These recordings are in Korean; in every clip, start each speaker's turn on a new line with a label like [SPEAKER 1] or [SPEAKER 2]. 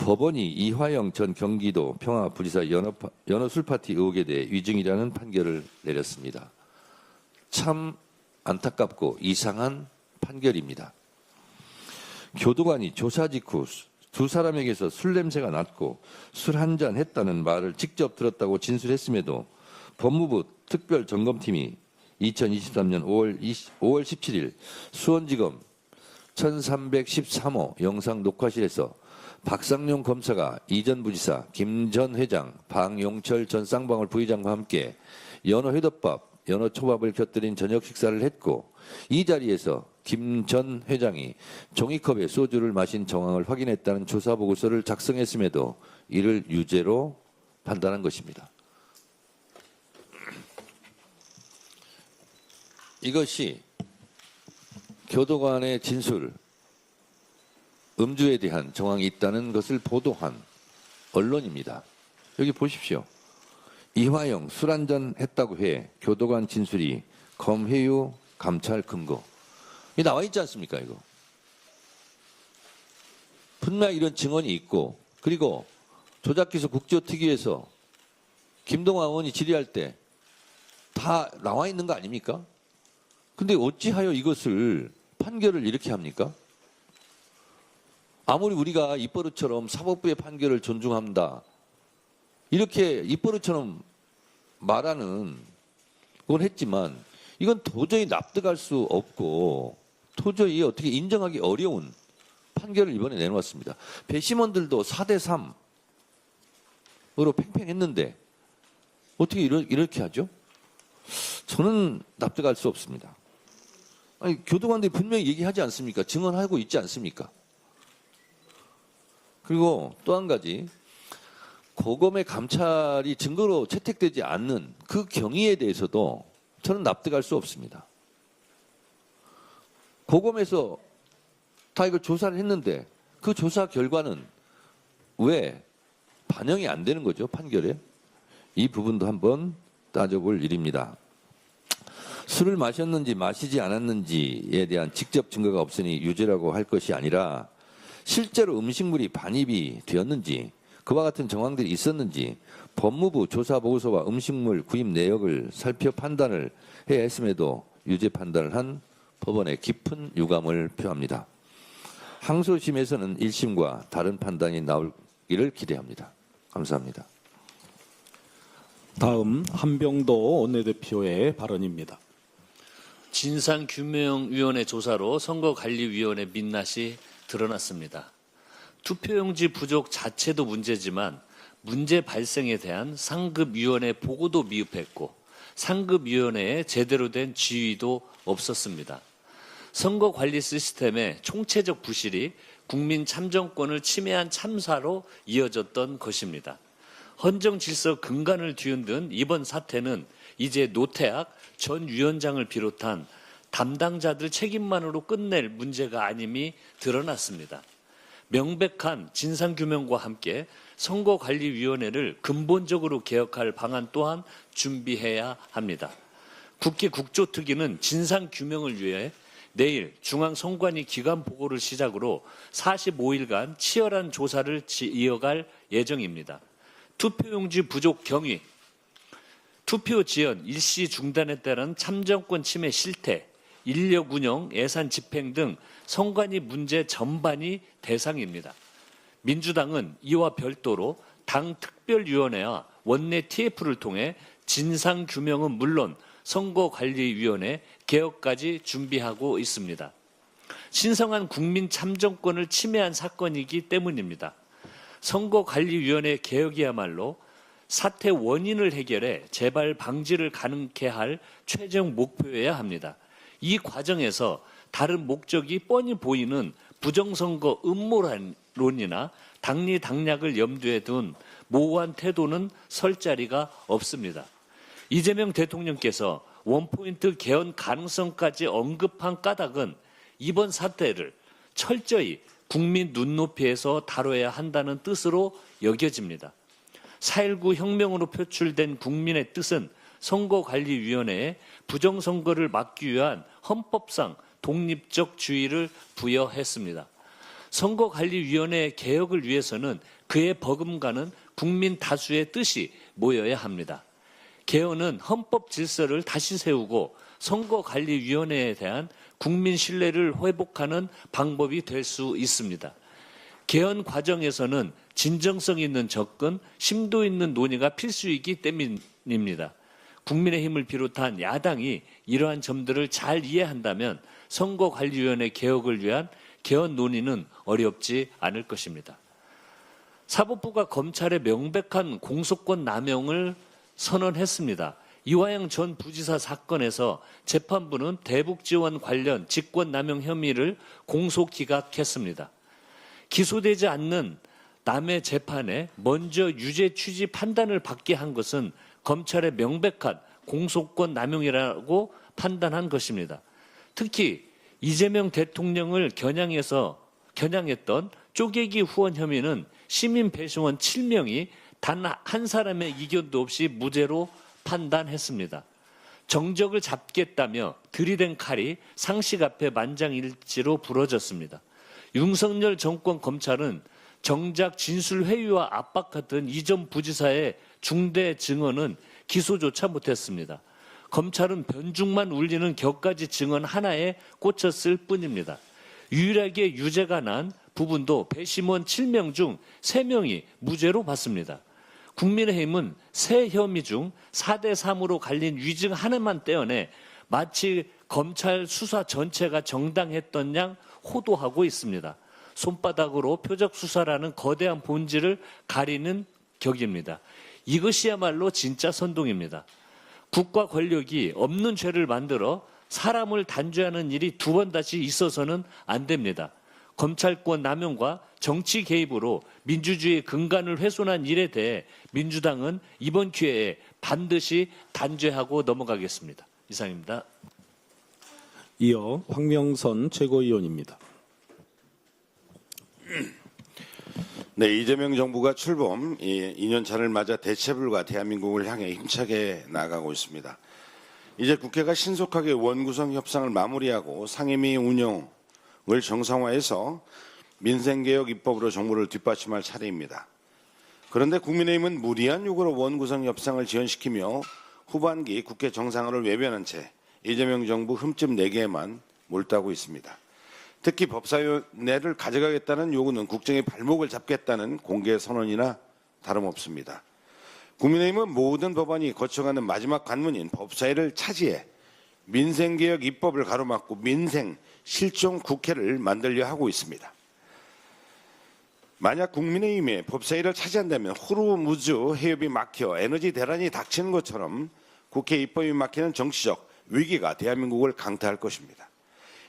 [SPEAKER 1] 법원이 이화영 전 경기도 평화부지사 연어 술파티 의혹에 대해 위증이라는 판결을 내렸습니다. 참 안타깝고 이상한 판결입니다. 교도관이 조사 직후 두 사람에게서 술 냄새가 났고 술 한잔 했다는 말을 직접 들었다고 진술했음에도 법무부 특별점검팀이 2023년 5월 17일 수원지검 1313호 영상 녹화실에서 박상용 검사가 이 전 부지사, 김 전 회장, 방용철 전 쌍방울 부의장과 함께 연어 회덮밥, 연어 초밥을 곁들인 저녁 식사를 했고 이 자리에서 김 전 회장이 종이컵에 소주를 마신 정황을 확인했다는 조사 보고서를 작성했음에도 이를 유죄로 판단한 것입니다. 이것이 교도관의 진술, 음주에 대한 정황이 있다는 것을 보도한 언론입니다. 여기 보십시오. 이화영 술 한잔 했다고 해 교도관 진술이 검회유 감찰 근거. 이 나와 있지 않습니까, 이거? 분명히 이런 증언이 있고, 그리고 조작기소 국조특위에서 김동완 의원이 질의할 때 다 나와 있는 거 아닙니까? 근데 어찌하여 이것을 판결을 이렇게 합니까? 아무리 우리가 입버릇처럼 사법부의 판결을 존중한다, 이렇게 입버릇처럼 말하는 건 했지만 이건 도저히 납득할 수 없고 도저히 어떻게 인정하기 어려운 판결을 이번에 내놓았습니다. 배심원들도 4대3으로 팽팽했는데 어떻게 이렇게 하죠? 저는 납득할 수 없습니다. 아니, 교도관들이 분명히 얘기하지 않습니까? 증언하고 있지 않습니까? 그리고 또 한 가지, 고검의 감찰이 증거로 채택되지 않는 그 경위에 대해서도 저는 납득할 수 없습니다. 고검에서 다 이걸 조사를 했는데 그 조사 결과는 왜 반영이 안 되는 거죠, 판결에? 이 부분도 한번 따져볼 일입니다. 술을 마셨는지 마시지 않았는지에 대한 직접 증거가 없으니 유죄라고 할 것이 아니라 실제로 음식물이 반입이 되었는지 그와 같은 정황들이 있었는지 법무부 조사보고서와 음식물 구입 내역을 살펴 판단을 해야 했음에도 유죄 판단을 한 법원의 깊은 유감을 표합니다. 항소심에서는 1심과 다른 판단이 나오기를 기대합니다. 감사합니다.
[SPEAKER 2] 다음 한병도 원내대표의 발언입니다.
[SPEAKER 3] 진상규명위원회 조사로 선거관리위원회 민낯이 드러났습니다. 투표용지 부족 자체도 문제지만 문제 발생에 대한 상급위원회 보고도 미흡했고 상급위원회에 제대로 된 지휘도 없었습니다. 선거관리 시스템의 총체적 부실이 국민 참정권을 침해한 참사로 이어졌던 것입니다. 헌정질서 근간을 뒤흔든 이번 사태는 이제 노태악 전 위원장을 비롯한 담당자들 책임만으로 끝낼 문제가 아님이 드러났습니다. 명백한 진상규명과 함께 선거관리위원회를 근본적으로 개혁할 방안 또한 준비해야 합니다. 국회 국조특위는 진상규명을 위해 내일 중앙선관위 기관 보고를 시작으로 45일간 치열한 조사를 이어갈 예정입니다. 투표용지 부족 경위, 투표 지연, 일시 중단에 따른 참정권 침해 실태, 인력 운영, 예산 집행 등 선관위 문제 전반이 대상입니다. 민주당은 이와 별도로 당 특별위원회와 원내 TF를 통해 진상규명은 물론 선거관리위원회 개혁까지 준비하고 있습니다. 신성한 국민 참정권을 침해한 사건이기 때문입니다. 선거관리위원회 개혁이야말로 사태 원인을 해결해 재발 방지를 가능케 할 최종 목표여야 합니다. 이 과정에서 다른 목적이 뻔히 보이는 부정선거 음모론이나 당리당략을 염두에 둔 모호한 태도는 설 자리가 없습니다. 이재명 대통령께서 원포인트 개헌 가능성까지 언급한 까닭은 이번 사태를 철저히 국민 눈높이에서 다뤄야 한다는 뜻으로 여겨집니다. 4.19 혁명으로 표출된 국민의 뜻은 선거관리위원회에 부정선거를 막기 위한 헌법상 독립적 주의를 부여했습니다. 선거관리위원회 개혁을 위해서는 그에 버금가는 국민 다수의 뜻이 모여야 합니다. 개헌은 헌법 질서를 다시 세우고 선거관리위원회에 대한 국민 신뢰를 회복하는 방법이 될 수 있습니다. 개헌 과정에서는 진정성 있는 접근, 심도 있는 논의가 필수이기 때문입니다. 국민의힘을 비롯한 야당이 이러한 점들을 잘 이해한다면 선거관리위원회 개혁을 위한 개헌 논의는 어렵지 않을 것입니다. 사법부가 검찰의 명백한 공소권 남용을 선언했습니다. 이화영 전 부지사 사건에서 재판부는 대북 지원 관련 직권 남용 혐의를 공소 기각했습니다. 기소되지 않는 남의 재판에 먼저 유죄 취지 판단을 받게 한 것은 검찰의 명백한 공소권 남용이라고 판단한 것입니다. 특히 이재명 대통령을 겨냥했던 쪼개기 후원 혐의는 시민 배심원 7명이 단 한 사람의 이견도 없이 무죄로 판단했습니다. 정적을 잡겠다며 들이댄 칼이 상식 앞에 만장일치로 부러졌습니다. 윤석열 정권 검찰은 정작 진술회유와 압박 같은 이 전 부지사의 중대 증언은 기소조차 못했습니다. 검찰은 변죽만 울리는 격가지 증언 하나에 꽂혔을 뿐입니다. 유일하게 유죄가 난 부분도 배심원 7명 중 3명이 무죄로 봤습니다. 국민의힘은 세 혐의 중 4대 3으로 갈린 위증 하나만 떼어내 마치 검찰 수사 전체가 정당했던 양 호도하고 있습니다. 손바닥으로 표적 수사라는 거대한 본질을 가리는 격입니다. 이것이야말로 진짜 선동입니다. 국가 권력이 없는 죄를 만들어 사람을 단죄하는 일이 두 번 다시 있어서는 안 됩니다. 검찰권 남용과 정치 개입으로 민주주의의 근간을 훼손한 일에 대해 민주당은 이번 기회에 반드시 단죄하고 넘어가겠습니다. 이상입니다.
[SPEAKER 2] 이어 황명선 최고위원입니다.
[SPEAKER 4] 네, 이재명 정부가 출범 2년차를 맞아 대체불가 대한민국을 향해 힘차게 나아가고 있습니다. 이제 국회가 신속하게 원구성 협상을 마무리하고 상임위 운영을 정상화해서 민생개혁 입법으로 정부를 뒷받침할 차례입니다. 그런데 국민의힘은 무리한 요구로 원구성 협상을 지연시키며 후반기 국회 정상화를 외면한 채 이재명 정부 흠집 4개에만 몰두하고 있습니다. 특히 법사위원회를 가져가겠다는 요구는 국정의 발목을 잡겠다는 공개 선언이나 다름없습니다. 국민의힘은 모든 법안이 거쳐가는 마지막 관문인 법사위를 차지해 민생개혁 입법을 가로막고 민생 실종 국회를 만들려 하고 있습니다. 만약 국민의힘이 법사위를 차지한다면 호르무즈 해협이 막혀 에너지 대란이 닥치는 것처럼 국회 입법이 막히는 정치적 위기가 대한민국을 강타할 것입니다.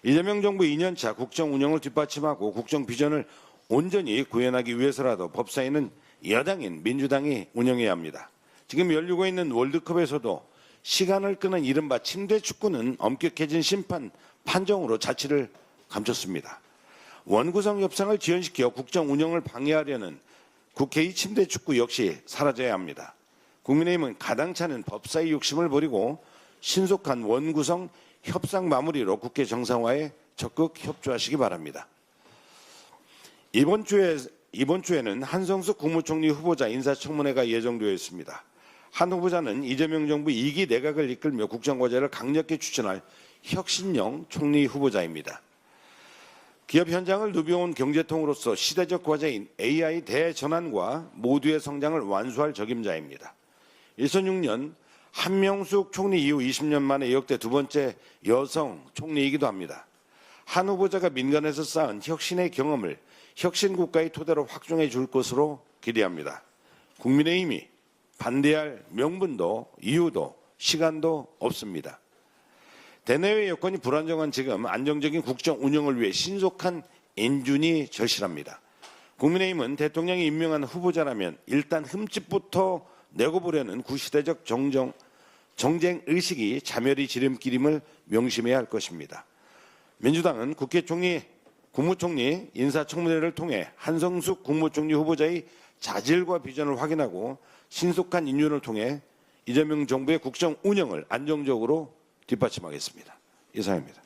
[SPEAKER 4] 이재명 정부 2년차 국정 운영을 뒷받침하고 국정 비전을 온전히 구현하기 위해서라도 법사위는 여당인 민주당이 운영해야 합니다. 지금 열리고 있는 월드컵에서도 시간을 끄는 이른바 침대 축구는 엄격해진 심판 판정으로 자치를 감췄습니다. 원구성 협상을 지연시켜 국정 운영을 방해하려는 국회의 침대 축구 역시 사라져야 합니다. 국민의힘은 가당찮은 법사위 욕심을 버리고 신속한 원구성 협상 마무리로 국회 정상화에 적극 협조하시기 바랍니다. 이번 주에는 한성수 국무총리 후보자 인사청문회가 예정되어 있습니다. 한 후보자는 이재명 정부 2기 내각을 이끌며 국정과제를 강력히 추진할 혁신형 총리 후보자입니다. 기업 현장을 누벼온 경제통으로서 시대적 과제인 AI 대전환과 모두의 성장을 완수할 적임자입니다. 2006년 한명숙 총리 이후 20년 만에 역대 두 번째 여성 총리이기도 합니다. 한 후보자가 민간에서 쌓은 혁신의 경험을 혁신국가의 토대로 확정해 줄 것으로 기대합니다. 국민의힘이 반대할 명분도 이유도 시간도 없습니다. 대내외 여건이 불안정한 지금 안정적인 국정 운영을 위해 신속한 인준이 절실합니다. 국민의힘은 대통령이 임명한 후보자라면 일단 흠집부터 내고 보려는 구시대적 정쟁 의식이 자멸의 지름길임을 명심해야 할 것입니다. 민주당은 국무총리 인사청문회를 통해 한성숙 국무총리 후보자의 자질과 비전을 확인하고 신속한 인준을 통해 이재명 정부의 국정 운영을 안정적으로 뒷받침하겠습니다. 이상입니다.